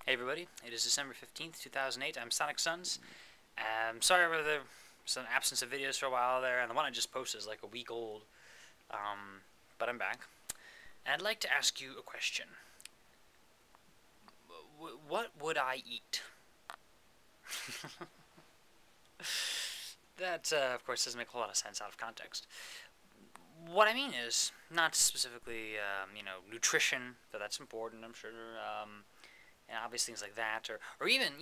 Hey everybody, it is December 15th, 2008. I'm Sonic Suns. Sorry for the some absence of videos for a while there, and the one I just posted is like a week old. But I'm back. And I'd like to ask you a question. What would I eat? That, of course, doesn't make a whole lot of sense out of context. What I mean is, not specifically, nutrition, though that's important, I'm sure, and obvious things like that, or even,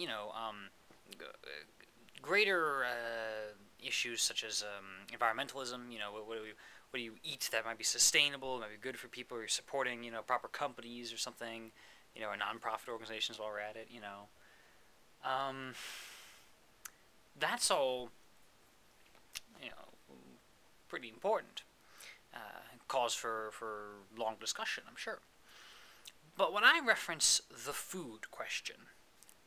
greater issues such as environmentalism. What do you eat that might be sustainable, might be good for people, or you're supporting, proper companies or something, or non-profit organizations while we're at it, That's all, pretty important. Cause for long discussion, I'm sure. But when I reference the food question,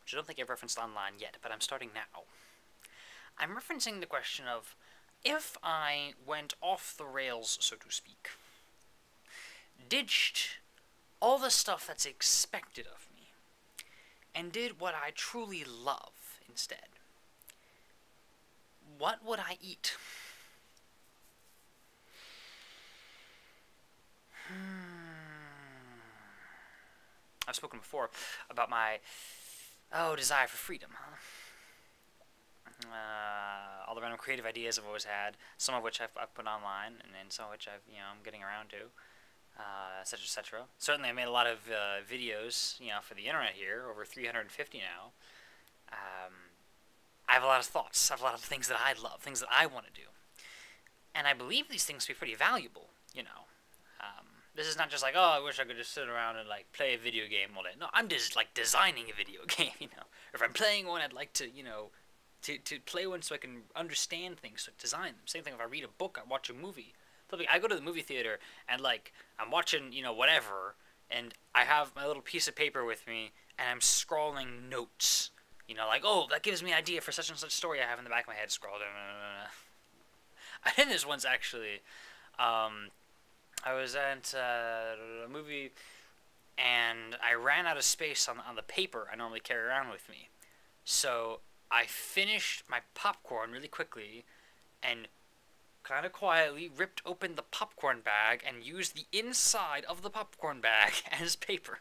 which I don't think I've referenced online yet, but I'm starting now, I'm referencing the question of if I went off the rails, so to speak, ditched all the stuff that's expected of me, and did what I truly love instead, what would I eat? I've spoken before about my desire for freedom, huh? All the random creative ideas I've always had, some of which I've put online, and some of which I'm getting around to, etc., etc. Certainly, I made a lot of videos, for the internet here, over 350 now. I have a lot of thoughts. I have a lot of things that I love, things that I want to do, and I believe these things to be pretty valuable. This is not just like, oh, I wish I could just sit around and like play a video game all day. No, I'm just like designing a video game. Or if I'm playing one, I'd like to, to play one so I can understand things, so design them. Same thing if I read a book, I watch a movie. I go to the movie theater and like I'm watching, whatever, and I have my little piece of paper with me and I'm scrawling notes. Like, oh, that gives me an idea for such and such story I have in the back of my head. Scroll down. I did this once actually. I was at a movie and I ran out of space on the paper I normally carry around with me. So I finished my popcorn really quickly and kind of quietly ripped open the popcorn bag and used the inside of the popcorn bag as paper.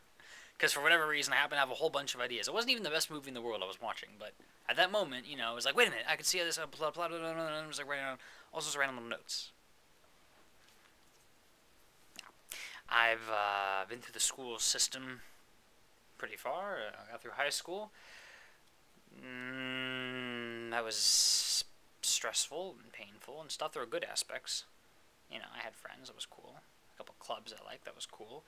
Because for whatever reason, I happened to have a whole bunch of ideas. It wasn't even the best movie in the world I was watching, but at that moment, it was like, wait a minute, I could see how this, blah, blah, blah, blah, blah, and I was like writing down all sorts of random little notes. I've been through the school system pretty far. I got through high school. That was stressful and painful and stuff. There were good aspects. I had friends. That was cool. A couple clubs I liked. That was cool.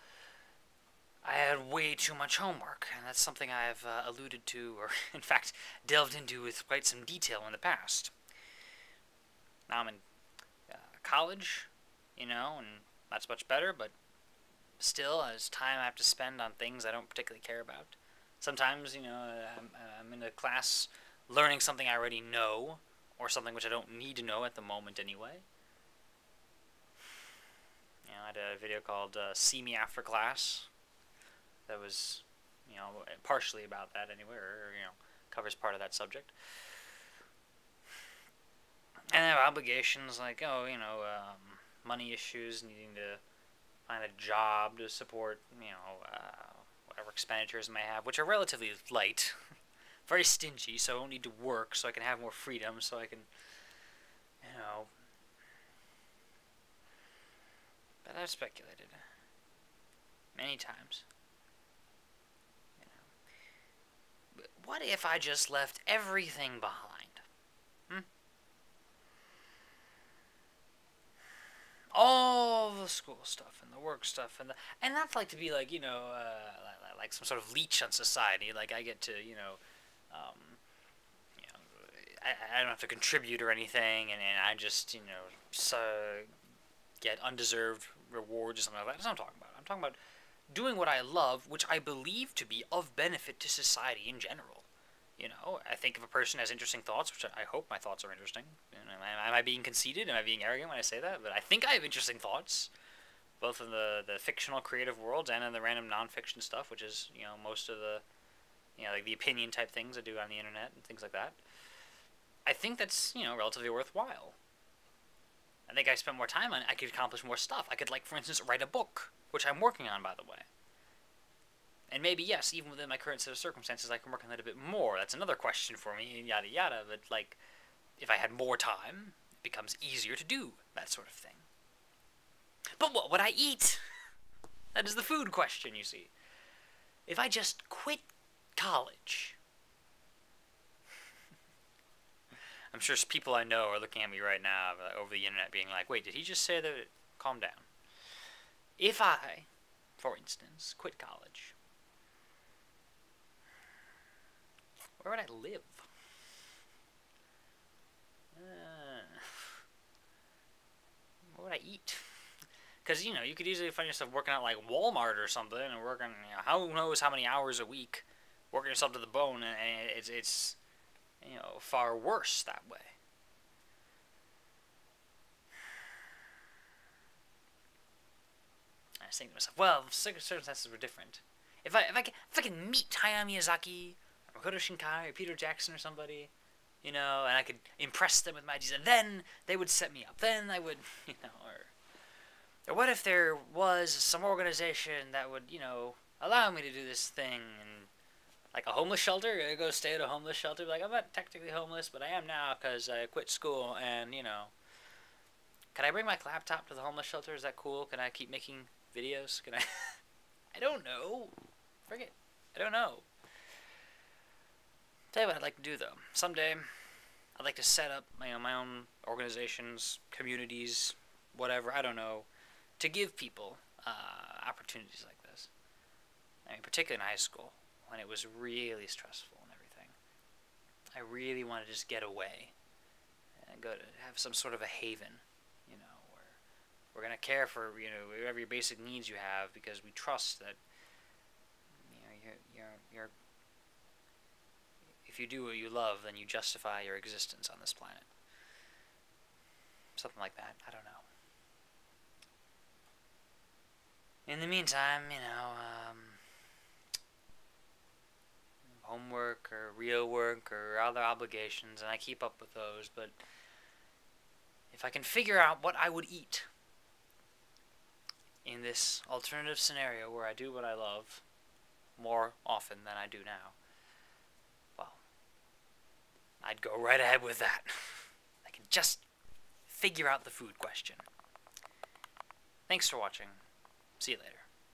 I had way too much homework, and that's something I've alluded to, or in fact, delved into with quite some detail in the past. Now I'm in college, and that's much better, but still, there's time I have to spend on things I don't particularly care about. Sometimes, I'm in a class learning something I already know, or something which I don't need to know at the moment anyway. I had a video called See Me After Class that was, partially about that anyway, or covers part of that subject. And I have obligations like, money issues, needing to find a job to support, whatever expenditures I may have, which are relatively light, very stingy, so I don't need to work, so I can have more freedom, so I can, But I've speculated many times. What if I just left everything behind? All the school stuff and the work stuff and that's like to be like like some sort of leech on society. Like I get to I don't have to contribute or anything, and I just get undeserved rewards or something like that. That's what I'm talking about. I'm talking about doing what I love, which I believe to be of benefit to society in general. I think if a person has interesting thoughts, which I hope my thoughts are interesting. Am I being conceited? Am I being arrogant when I say that? But I think I have interesting thoughts. both in the fictional creative worlds and in the random nonfiction stuff, which is most of the you know, like the opinion type things I do on the internet and things like that, I think that's, you know, relatively worthwhile. I think I spent more time on it, I could accomplish more stuff. I could, like, for instance, write a book, which I'm working on, by the way. And maybe, yes, even within my current set of circumstances, I can work on that a bit more. That's another question for me, and yada yada. But, like, if I had more time, it becomes easier to do that sort of thing. But what would I eat? That is the food question, you see. If I just quit college, I'm sure people I know are looking at me right now over the internet being like, wait, did he just say that? Calm down. If I, for instance, quit college, where would I live? What would I eat? Because, you know, you could easily find yourself working at, like, Walmart or something, and working, you know, who knows how many hours a week, working yourself to the bone, and it's you know, far worse that way. I was thinking to myself, well, if circumstances were different. If I could meet Hayao Miyazaki, or Makoto Shinkai, or Peter Jackson, or somebody, you know, and I could impress them with my ideas, and then they would set me up. Then I would, you know, or what if there was some organization that would, you know, allow me to do this thing, and like a homeless shelter, I go stay at a homeless shelter, like, I'm not technically homeless, but I am now because I quit school, and, you know, can I bring my laptop to the homeless shelter? Is that cool? Can I keep making videos? Can I? I don't know. Forget. I don't know. Tell you what I'd like to do, though. Someday, I'd like to set up my own organizations, communities, whatever, I don't know, to give people opportunities like this. I mean, particularly in high school, when it was really stressful and everything. I really wanted to just get away and go to have some sort of a haven, you know, where we're going to care for, you know, whatever your basic needs you have, because we trust that, you know, you're if you do what you love, then you justify your existence on this planet. Something like that. I don't know. In the meantime, you know, homework or real work or other obligations, and I keep up with those, but if I can figure out what I would eat in this alternative scenario where I do what I love more often than I do now, well, I'd go right ahead with that. I can just figure out the food question. Thanks for watching. See you later.